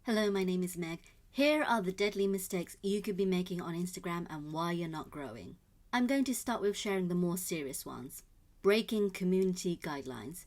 Hello, my name is Meg. Here are the deadly mistakes you could be making on Instagram and why you're not growing. I'm going to start with sharing the more serious ones. Breaking community guidelines.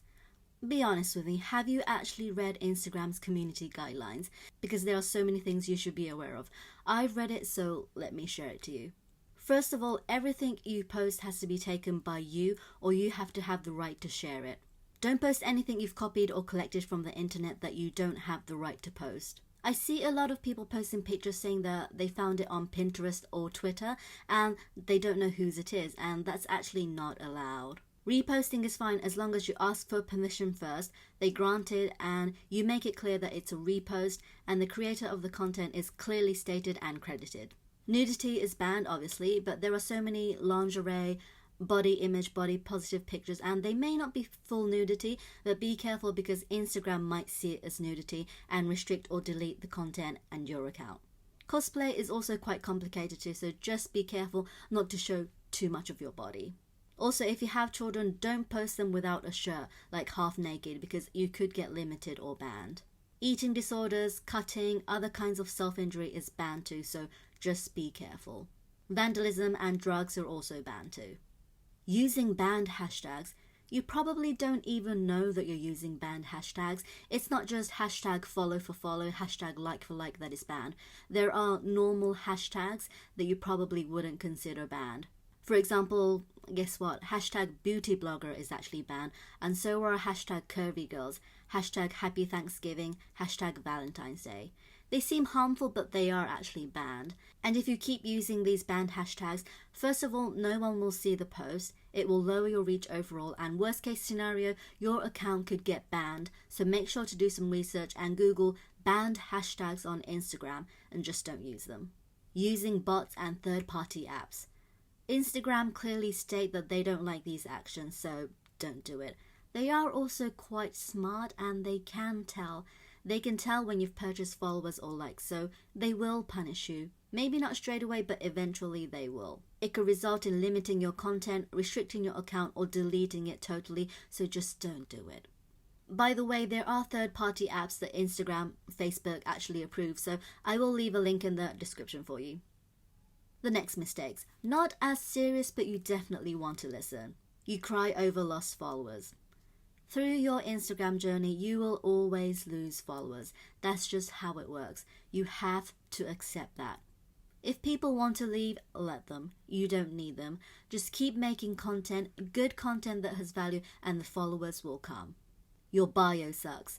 Be honest with me, have you actually read Instagram's community guidelines? Because there are so many things you should be aware of. I've read it, so let me share it to you. First of all, everything you post has to be taken by you, or you have to have the right to share it. Don't post anything you've copied or collected from the internet that you don't have the right to post. I see a lot of people posting pictures saying that they found it on Pinterest or Twitter and they don't know whose it is, and that's actually not allowed. Reposting is fine as long as you ask for permission first, they grant it, and you make it clear that it's a repost and the creator of the content is clearly stated and credited. Nudity is banned, obviously, but there are so many lingerie, body image, body positive pictures, and they may not be full nudity, but be careful because Instagram might see it as nudity and restrict or delete the content and your account. Cosplay is also quite complicated too, so just be careful not to show too much of your body. Also, if you have children, don't post them without a shirt, like half naked, because you could get limited or banned. Eating disorders, cutting, other kinds of self-injury is banned too, so just be careful. Vandalism and drugs are also banned too. Using banned hashtags. You probably don't even know that you're using banned hashtags. It's not just hashtag follow for follow, hashtag like for like that is banned. There are normal hashtags that you probably wouldn't consider banned. For example, guess what? Hashtag beauty blogger is actually banned, and so are hashtag curvy girls, hashtag happy Thanksgiving, hashtag Valentine's Day. They seem harmful, but they are actually banned. And if you keep using these banned hashtags, first of all, no one will see the post. It will lower your reach overall, and worst case scenario, your account could get banned. So make sure to do some research and Google banned hashtags on Instagram and just don't use them. Using bots and third-party apps. Instagram clearly state that they don't like these actions, so don't do it. They are also quite smart and they can tell. They can tell when you've purchased followers or likes, so they will punish you. Maybe not straight away, but eventually they will. It could result in limiting your content, restricting your account, or deleting it totally, so just don't do it. By the way, there are third-party apps that Instagram, Facebook actually approve, so I will leave a link in the description for you. The next mistakes. Not as serious, but you definitely want to listen. You cry over lost followers. Through your Instagram journey, you will always lose followers. That's just how it works. You have to accept that. If people want to leave, let them. You don't need them. Just keep making content, good content that has value, and the followers will come. Your bio sucks.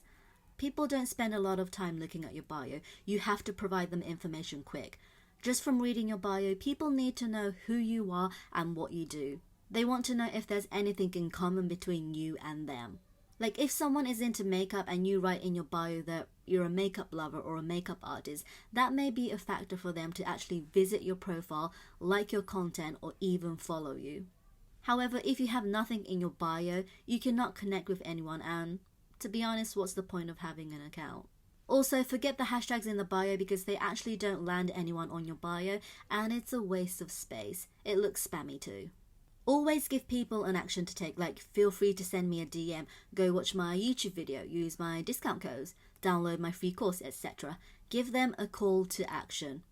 People don't spend a lot of time looking at your bio. You have to provide them information quick. Just from reading your bio, people need to know who you are and what you do. They want to know if there's anything in common between you and them. Like if someone is into makeup and you write in your bio that you're a makeup lover or a makeup artist, that may be a factor for them to actually visit your profile, like your content, or even follow you. However, if you have nothing in your bio, you cannot connect with anyone, and to be honest, what's the point of having an account? Also, forget the hashtags in the bio because they actually don't land anyone on your bio and it's a waste of space. It looks spammy too. Always give people an action to take, like feel free to send me a DM, go watch my YouTube video, use my discount codes, download my free course, etc. Give them a call to action.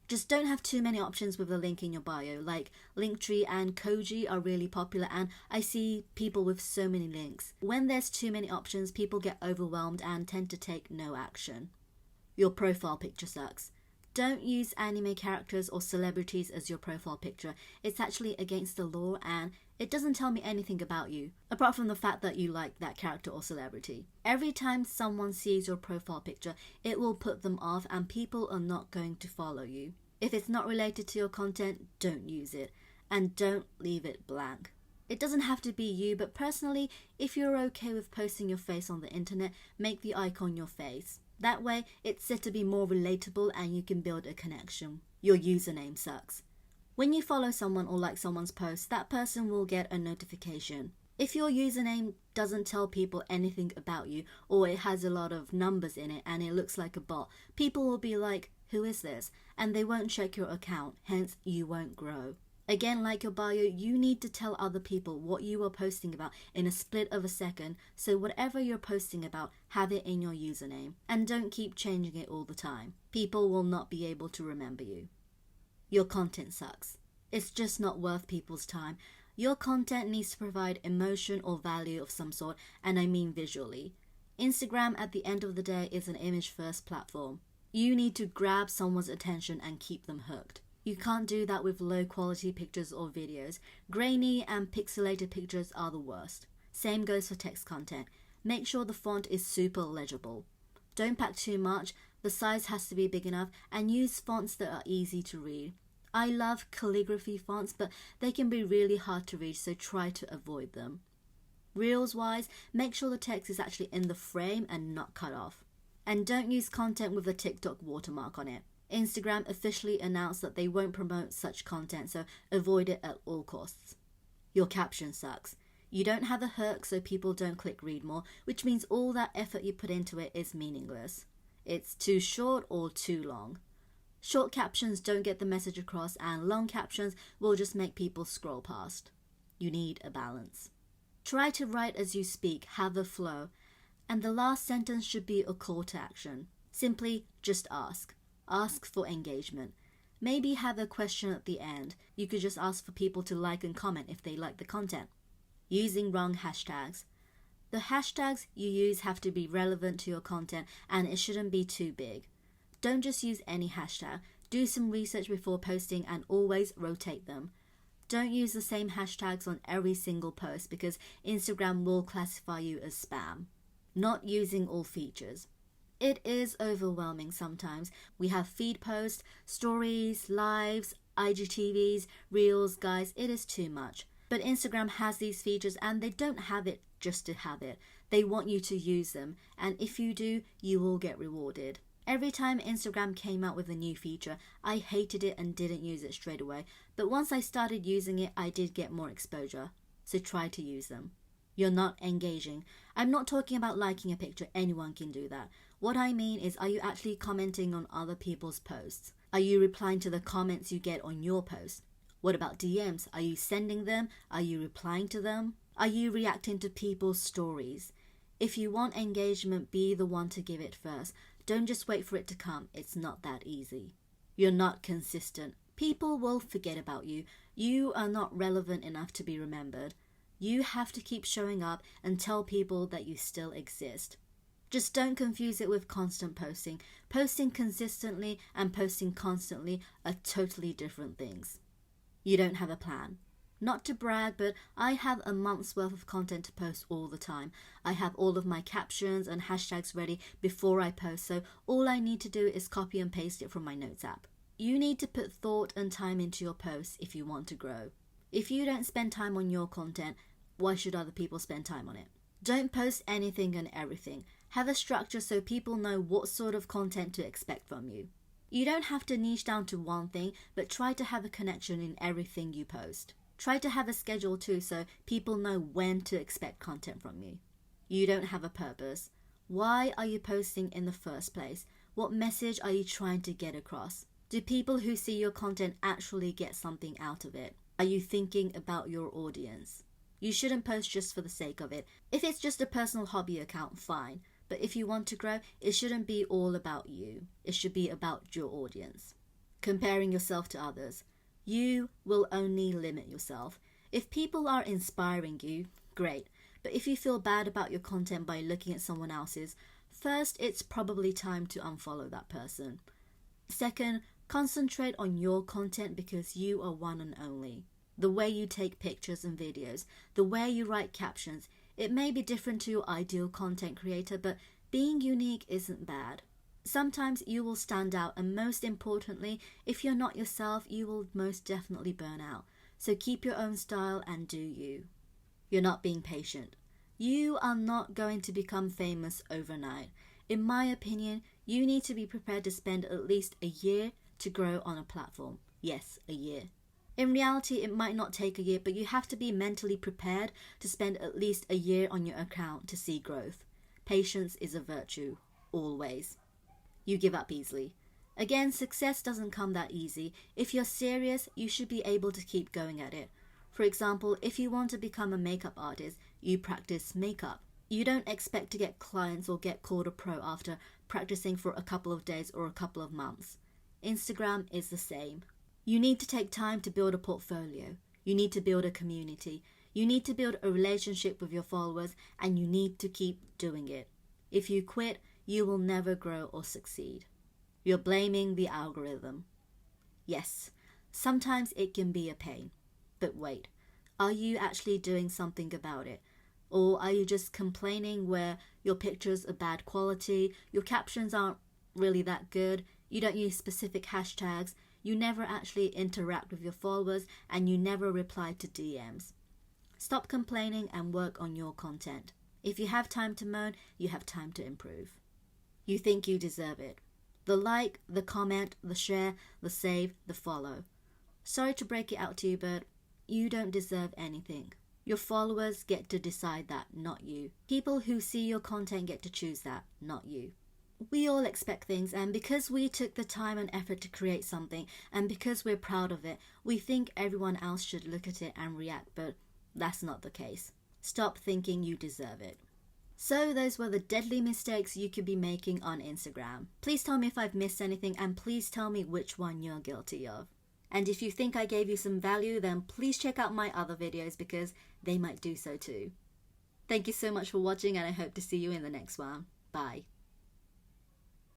Just don't have too many options with a link in your bio, like Linktree and Koji are really popular and I see people with so many links. When there's too many options, people get overwhelmed and tend to take no action. Your profile picture sucks. Don't use anime characters or celebrities as your profile picture. It's actually against the law and it doesn't tell me anything about you, apart from the fact that you like that character or celebrity. Every time someone sees your profile picture, it will put them off and people are not going to follow you. If it's not related to your content, don't use it. And don't leave it blank. It doesn't have to be you, but personally, if you're okay with posting your face on the internet, make the icon your face. That way, it's said to be more relatable and you can build a connection. Your username sucks. When you follow someone or like someone's post, that person will get a notification. If your username doesn't tell people anything about you, or it has a lot of numbers in it and it looks like a bot, people will be like, who is this? And they won't check your account, hence you won't grow. Again, like your bio, you need to tell other people what you are posting about in a split of a second, so whatever you're posting about, have it in your username. And don't keep changing it all the time. People will not be able to remember you. Your content sucks. It's just not worth people's time. Your content needs to provide emotion or value of some sort, and I mean visually. Instagram at the end of the day is an image-first platform. You need to grab someone's attention and keep them hooked. You can't do that with low quality pictures or videos. Grainy and pixelated pictures are the worst. Same goes for text content. Make sure the font is super legible. Don't pack too much, the size has to be big enough, and use fonts that are easy to read. I love calligraphy fonts, but they can be really hard to read, so try to avoid them. Reels wise, make sure the text is actually in the frame and not cut off. And don't use content with a TikTok watermark on it. Instagram officially announced that they won't promote such content, so avoid it at all costs. Your caption sucks. You don't have a hook, so people don't click read more, which means all that effort you put into it is meaningless. It's too short or too long. Short captions don't get the message across, and long captions will just make people scroll past. You need a balance. Try to write as you speak, have a flow, and the last sentence should be a call to action. Simply just ask. Ask for engagement. Maybe have a question at the end. You could just ask for people to like and comment if they like the content. Using wrong hashtags. The hashtags you use have to be relevant to your content, and it shouldn't be too big. Don't just use any hashtag. Do some research before posting and always rotate them. Don't use the same hashtags on every single post because Instagram will classify you as spam. Not using all features. It is overwhelming sometimes. We have feed posts, stories, lives, IGTVs, reels, guys, it is too much. But Instagram has these features and they don't have it just to have it. They want you to use them, and if you do, you will get rewarded. Every time Instagram came out with a new feature, I hated it and didn't use it straight away. But once I started using it, I did get more exposure. So try to use them. You're not engaging. I'm not talking about liking a picture, anyone can do that. What I mean is, are you actually commenting on other people's posts? Are you replying to the comments you get on your post? What about DMs? Are you sending them? Are you replying to them? Are you reacting to people's stories? If you want engagement, be the one to give it first. Don't just wait for it to come. It's not that easy. You're not consistent. People will forget about you. You are not relevant enough to be remembered. You have to keep showing up and tell people that you still exist. Just don't confuse it with constant posting. Posting consistently and posting constantly are totally different things. You don't have a plan. Not to brag, but I have a month's worth of content to post all the time. I have all of my captions and hashtags ready before I post, so all I need to do is copy and paste it from my notes app. You need to put thought and time into your posts if you want to grow. If you don't spend time on your content, why should other people spend time on it? Don't post anything and everything. Have a structure so people know what sort of content to expect from you. You don't have to niche down to one thing, but try to have a connection in everything you post. Try to have a schedule too so people know when to expect content from you. You don't have a purpose. Why are you posting in the first place? What message are you trying to get across? Do people who see your content actually get something out of it? Are you thinking about your audience? You shouldn't post just for the sake of it. If it's just a personal hobby account, fine. But if you want to grow, it shouldn't be all about you. It should be about your audience. Comparing yourself to others. You will only limit yourself. If people are inspiring you, great. But if you feel bad about your content by looking at someone else's, first, it's probably time to unfollow that person. Second, concentrate on your content because you are one and only. The way you take pictures and videos, the way you write captions, it may be different to your ideal content creator, but being unique isn't bad. Sometimes you will stand out, and most importantly, if you're not yourself, you will most definitely burn out. So keep your own style and do you. You're not being patient. You are not going to become famous overnight. In my opinion, you need to be prepared to spend at least a year to grow on a platform. Yes, a year. In reality, it might not take a year, but you have to be mentally prepared to spend at least a year on your account to see growth. Patience is a virtue, always. You give up easily. Again, success doesn't come that easy. If you're serious, you should be able to keep going at it. For example, if you want to become a makeup artist, you practice makeup. You don't expect to get clients or get called a pro after practicing for a couple of days or a couple of months. Instagram is the same. You need to take time to build a portfolio. You need to build a community. You need to build a relationship with your followers, and you need to keep doing it. If you quit, you will never grow or succeed. You're blaming the algorithm. Yes, sometimes it can be a pain. But wait, are you actually doing something about it? Or are you just complaining where your pictures are bad quality, your captions aren't really that good, you don't use specific hashtags, you never actually interact with your followers, and you never reply to DMs? Stop complaining and work on your content. If you have time to moan, you have time to improve. You think you deserve it. The like, the comment, the share, the save, the follow. Sorry to break it out to you, but you don't deserve anything. Your followers get to decide that, not you. People who see your content get to choose that, not you. We all expect things, and because we took the time and effort to create something, and because we're proud of it, we think everyone else should look at it and react, but that's not the case. Stop thinking you deserve it. So those were the deadly mistakes you could be making on Instagram. Please tell me if I've missed anything, and please tell me which one you're guilty of. And if you think I gave you some value, then please check out my other videos because they might do so too. Thank you so much for watching, and I hope to see you in the next one. Bye.